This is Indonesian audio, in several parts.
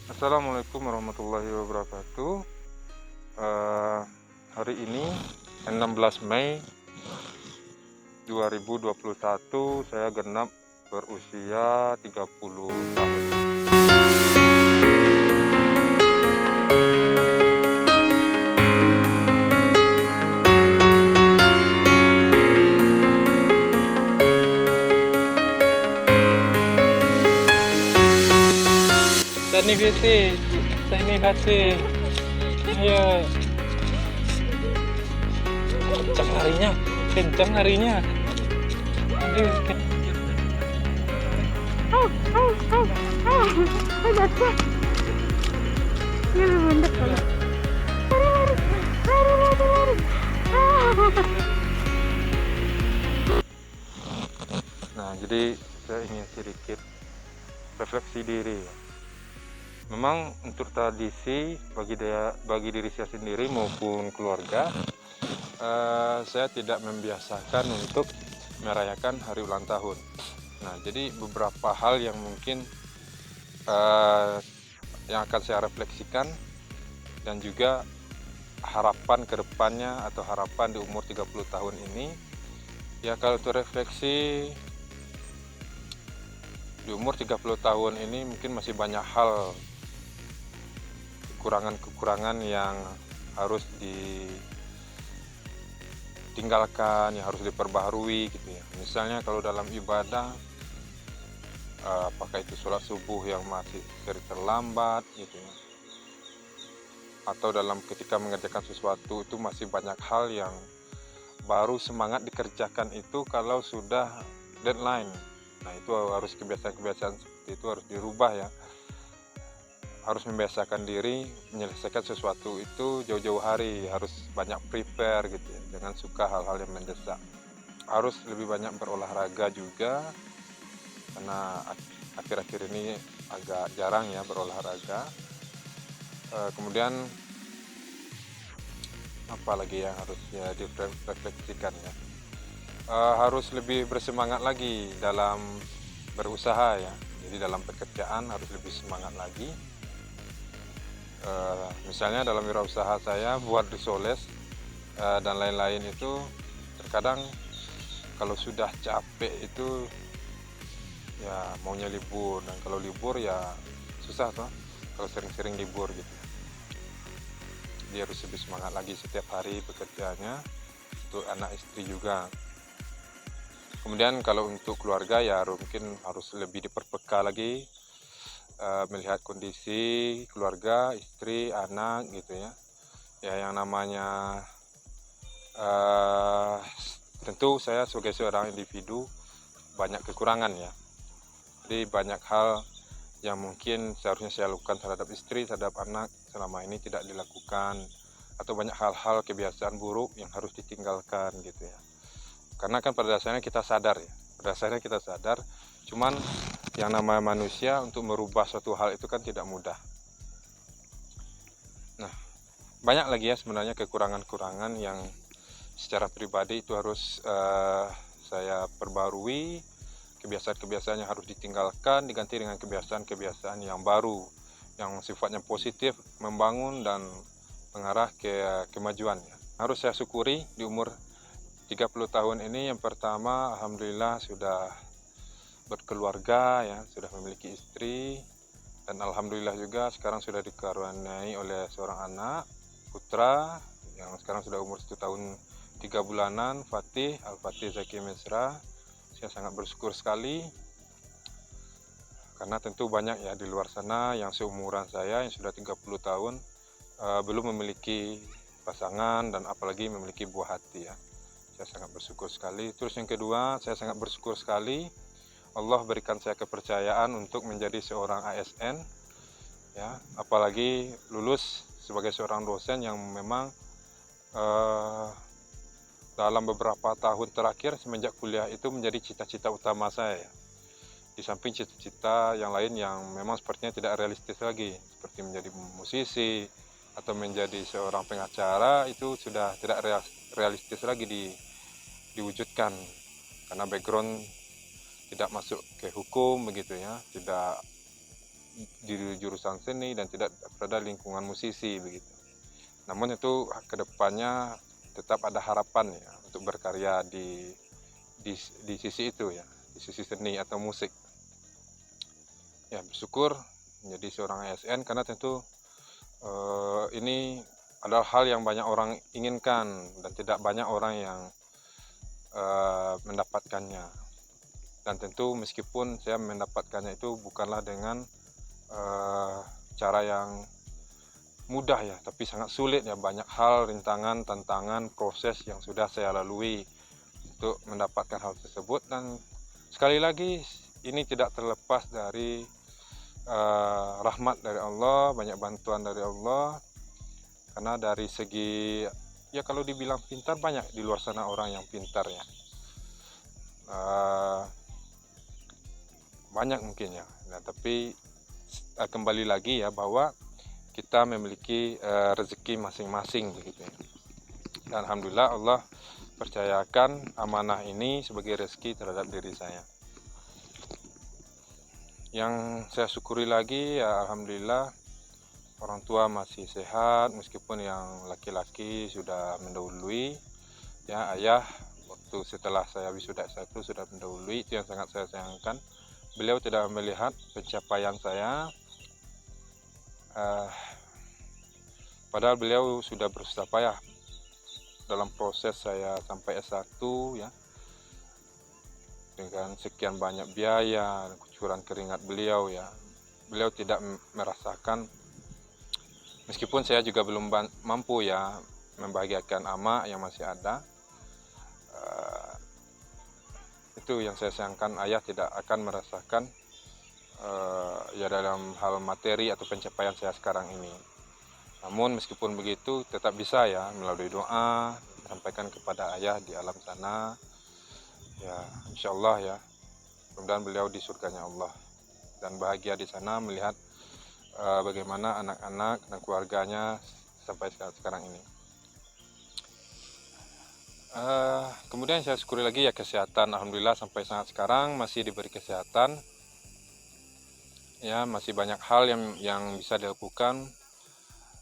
Assalamualaikum warahmatullahi wabarakatuh. Eh, Hari ini 16 Mei 2021 saya genap berusia 30 tahun. Sani BT, Sani HC, ya kencang larinya. Aduh, Nah, jadi saya ingin sedikit refleksi diri. Memang untuk tradisi bagi diri saya sendiri maupun keluarga, saya tidak membiasakan untuk merayakan hari ulang tahun. Nah, jadi beberapa hal yang mungkin yang akan saya refleksikan dan juga harapan ke depannya atau harapan di umur 30 tahun ini. Ya, kalau untuk refleksi di umur 30 tahun ini mungkin masih banyak hal kekurangan-kekurangan yang harus ditinggalkan, yang harus diperbaharui gitu ya. Misalnya kalau dalam ibadah, apakah itu sholat subuh yang masih sering terlambat gitu ya, atau dalam ketika mengerjakan sesuatu itu masih banyak hal yang baru semangat dikerjakan itu kalau sudah deadline. Nah, itu harus kebiasaan-kebiasaan seperti itu harus dirubah ya. Harus membiasakan diri menyelesaikan sesuatu itu jauh-jauh hari, harus banyak prepare gitu ya, jangan suka hal-hal yang mendesak. Harus lebih banyak berolahraga juga, karena akhir-akhir ini agak jarang ya berolahraga. Kemudian apa lagi yang harus ya direfleksikan ya, harus lebih bersemangat lagi dalam berusaha ya. Jadi dalam pekerjaan harus lebih semangat lagi. Misalnya dalam wirausaha saya buat risoles dan lain-lain itu, terkadang kalau sudah capek itu ya maunya libur, dan kalau libur ya susah tuh kalau sering-sering libur gitu. Dia harus lebih semangat lagi setiap hari bekerjanya, untuk anak istri juga. Kemudian kalau untuk keluarga ya mungkin harus lebih diperbekal lagi, melihat kondisi keluarga, istri, anak gitu ya. Ya, yang namanya tentu saya sebagai seorang individu banyak kekurangan ya. Jadi banyak hal yang mungkin seharusnya saya lakukan terhadap istri, terhadap anak selama ini tidak dilakukan, atau banyak hal-hal kebiasaan buruk yang harus ditinggalkan gitu ya. Karena kan pada dasarnya kita sadar ya, cuman yang namanya manusia untuk merubah suatu hal itu kan tidak mudah. Nah, banyak lagi ya sebenarnya kekurangan-kekurangan yang secara pribadi itu harus saya perbarui. Kebiasaan-kebiasaan yang harus ditinggalkan diganti dengan kebiasaan-kebiasaan yang baru, yang sifatnya positif, membangun dan mengarah ke kemajuan ya. Harus saya syukuri di umur 30 tahun ini, yang pertama alhamdulillah sudah berkeluarga ya, sudah memiliki istri, dan alhamdulillah juga sekarang sudah dikaruniai oleh seorang anak putra yang sekarang sudah umur 1 tahun 3 bulanan, Fatih Al-Fatih Zaki Mesra. Saya sangat bersyukur sekali, karena tentu banyak ya di luar sana yang seumuran saya yang sudah 30 tahun belum memiliki pasangan dan apalagi memiliki buah hati ya. Saya sangat bersyukur sekali. Terus yang kedua, saya sangat bersyukur sekali Allah berikan saya kepercayaan untuk menjadi seorang ASN ya, apalagi lulus sebagai seorang dosen yang memang dalam beberapa tahun terakhir semenjak kuliah itu menjadi cita-cita utama saya. Di samping cita-cita yang lain yang memang sepertinya tidak realistis lagi, seperti menjadi musisi atau menjadi seorang pengacara, itu sudah tidak realistis lagi diwujudkan, karena background tidak masuk ke hukum begitu ya, tidak di jurusan seni dan tidak berada di lingkungan musisi begitu. Namun itu kedepannya tetap ada harapan ya untuk berkarya di sisi itu ya, di sisi seni atau musik. Ya, bersyukur menjadi seorang ASN karena tentu ini adalah hal yang banyak orang inginkan dan tidak banyak orang yang mendapatkannya. Dan tentu meskipun saya mendapatkannya itu bukanlah dengan cara yang mudah ya, tapi sangat sulit ya, banyak hal, rintangan, tantangan, proses yang sudah saya lalui untuk mendapatkan hal tersebut. Dan sekali lagi ini tidak terlepas dari rahmat dari Allah, banyak bantuan dari Allah. Karena dari segi ya kalau dibilang pintar, banyak di luar sana orang yang pintar ya, banyak mungkin ya. Nah, tapi kembali lagi ya bahwa kita memiliki rezeki masing-masing begitu ya. Dan alhamdulillah Allah percayakan amanah ini sebagai rezeki terhadap diri saya. Yang saya syukuri lagi ya, alhamdulillah orang tua masih sehat, meskipun yang laki-laki sudah mendahului ya. Ayah waktu setelah saya wisuda S1 sudah mendahului, itu yang sangat saya sayangkan. Beliau tidak melihat pencapaian saya, padahal beliau sudah berusaha payah dalam proses saya sampai S1 ya, dengan sekian banyak biaya dan kucuran keringat beliau ya. Beliau tidak merasakan, meskipun saya juga belum mampu ya membahagiakan ama yang masih ada. Itu yang saya sayangkan, ayah tidak akan merasakan ya dalam hal materi atau pencapaian saya sekarang ini. Namun meskipun begitu tetap bisa ya melalui doa sampaikan kepada ayah di alam sana ya, insyaallah ya, mudah-mudahan beliau di surganya Allah dan bahagia di sana melihat bagaimana anak-anak dan keluarganya sampai sekarang ini. Kemudian saya syukuri lagi ya kesehatan, alhamdulillah sampai saat sekarang masih diberi kesehatan ya, masih banyak hal yang bisa dilakukan.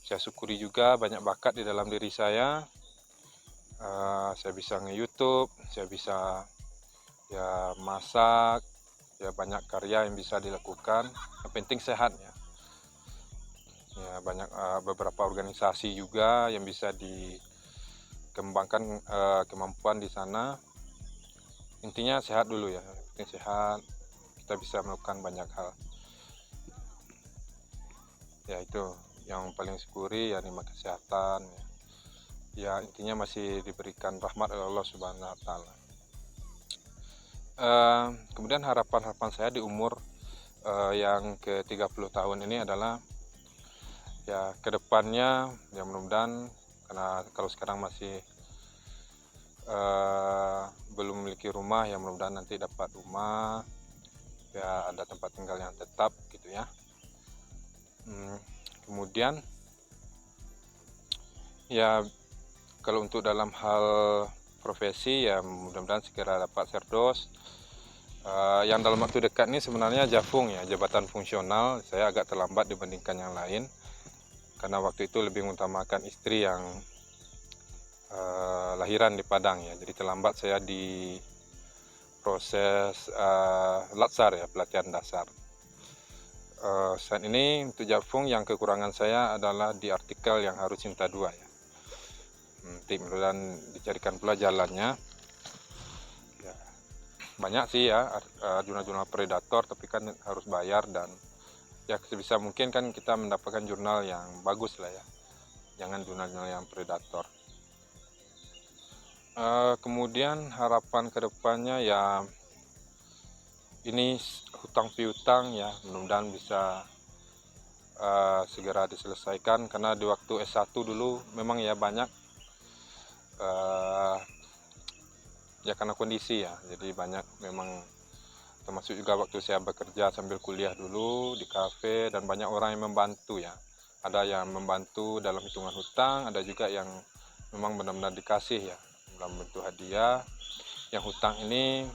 Saya syukuri juga banyak bakat di dalam diri saya. Saya bisa nge-YouTube, saya bisa ya masak ya, banyak karya yang bisa dilakukan, yang penting sehat ya. Ya banyak beberapa organisasi juga yang bisa dikembangkan kemampuan di sana. Intinya sehat dulu ya, penting sehat, kita bisa melakukan banyak hal ya. Itu yang paling syukuri ya, nikmat kesehatan ya, intinya masih diberikan rahmat oleh Allah Subhanahu wa Ta'ala. Kemudian harapan saya di umur yang ke 30 tahun ini adalah ya kedepannya ya, mudah-mudahan, karena kalau sekarang masih belum memiliki rumah ya, mudah-mudahan nanti dapat rumah ya, ada tempat tinggal yang tetap gitu ya. Kemudian ya kalau untuk dalam hal profesi ya, mudah-mudahan segera dapat Serdos. Yang dalam waktu dekat ini sebenarnya Jafung ya, jabatan fungsional. Saya agak terlambat dibandingkan yang lain karena waktu itu lebih mengutamakan istri yang lahiran di Padang ya, jadi terlambat saya di proses latsar ya, pelatihan dasar. Saat ini untuk Jafung yang kekurangan saya adalah di artikel yang harus cinta 2 ya. Nanti mudah-mudahan dicarikan pula jalannya ya. Banyak sih ya jurnal-jurnal predator, tapi kan harus bayar, dan ya sebisa mungkin kan kita mendapatkan jurnal yang bagus lah ya, jangan jurnal-jurnal yang predator. Kemudian harapan kedepannya ya, ini hutang piutang ya, mudah-mudahan bisa segera diselesaikan, karena di waktu S1 dulu memang ya banyak ya karena kondisi ya, jadi banyak memang, termasuk juga waktu saya bekerja sambil kuliah dulu di kafe, dan banyak orang yang membantu ya, ada yang membantu dalam hitungan hutang, ada juga yang memang benar-benar dikasih ya dalam bentuk hadiah. Yang hutang ini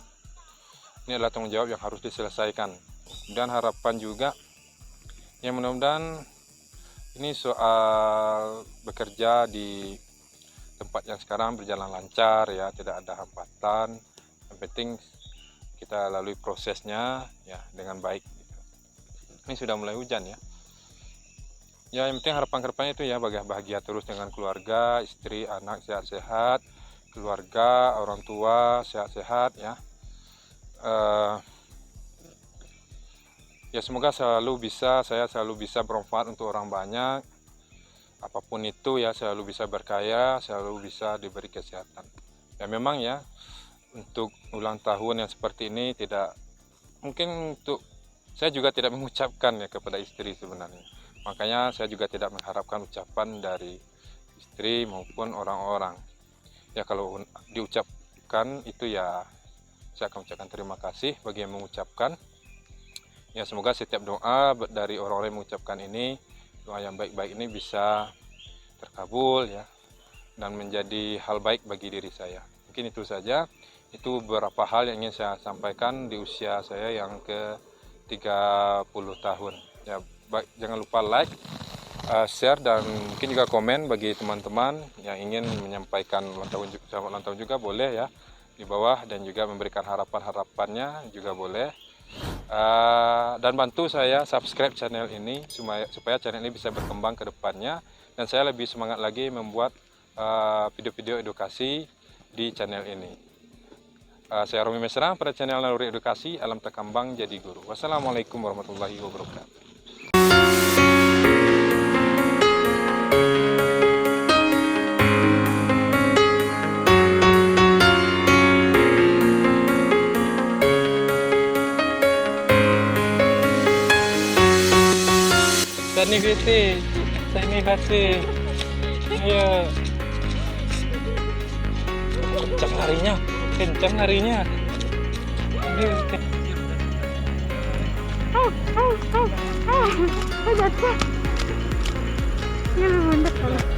adalah tanggung jawab yang harus diselesaikan. Dan harapan juga Ya mudah-mudahan ini soal bekerja di tempat yang sekarang berjalan lancar ya, tidak ada hambatan. Yang penting kita lalui prosesnya ya dengan baik. Ini sudah mulai hujan ya. Ya yang penting harapan-harapannya itu ya bahagia terus dengan keluarga, istri, anak sehat-sehat, keluarga, orang tua sehat-sehat ya. Ya semoga saya selalu bisa bermanfaat untuk orang banyak. Apapun itu ya selalu bisa berkaya, selalu bisa diberi kesehatan. Ya memang ya untuk ulang tahun yang seperti ini tidak mungkin untuk saya juga tidak mengucapkan ya kepada istri sebenarnya. Makanya saya juga tidak mengharapkan ucapan dari istri maupun orang-orang. Ya kalau diucapkan itu ya saya akan ucapkan terima kasih bagi yang mengucapkan. Ya semoga setiap doa dari orang-orang yang mengucapkan ini, doa yang baik-baik ini bisa terkabul ya dan menjadi hal baik bagi diri saya. Mungkin itu saja. Itu beberapa hal yang ingin saya sampaikan di usia saya yang ke 30 tahun. Ya, jangan lupa like, share dan mungkin juga komen bagi teman-teman yang ingin menyampaikan selamat ulang tahun juga boleh ya di bawah, dan juga memberikan harapan-harapannya juga boleh. Dan bantu saya subscribe channel ini supaya channel ini bisa berkembang ke depannya dan saya lebih semangat lagi membuat video-video edukasi di channel ini. Saya Romi Mesra pada channel Naluri Edukasi Alam Terkembang Jadi Guru. Wassalamualaikum warahmatullahi wabarakatuh. Sani Vete, Sani Hati. Iya. Kencang larinya. Aduh. Jatuh. Dia mendadak.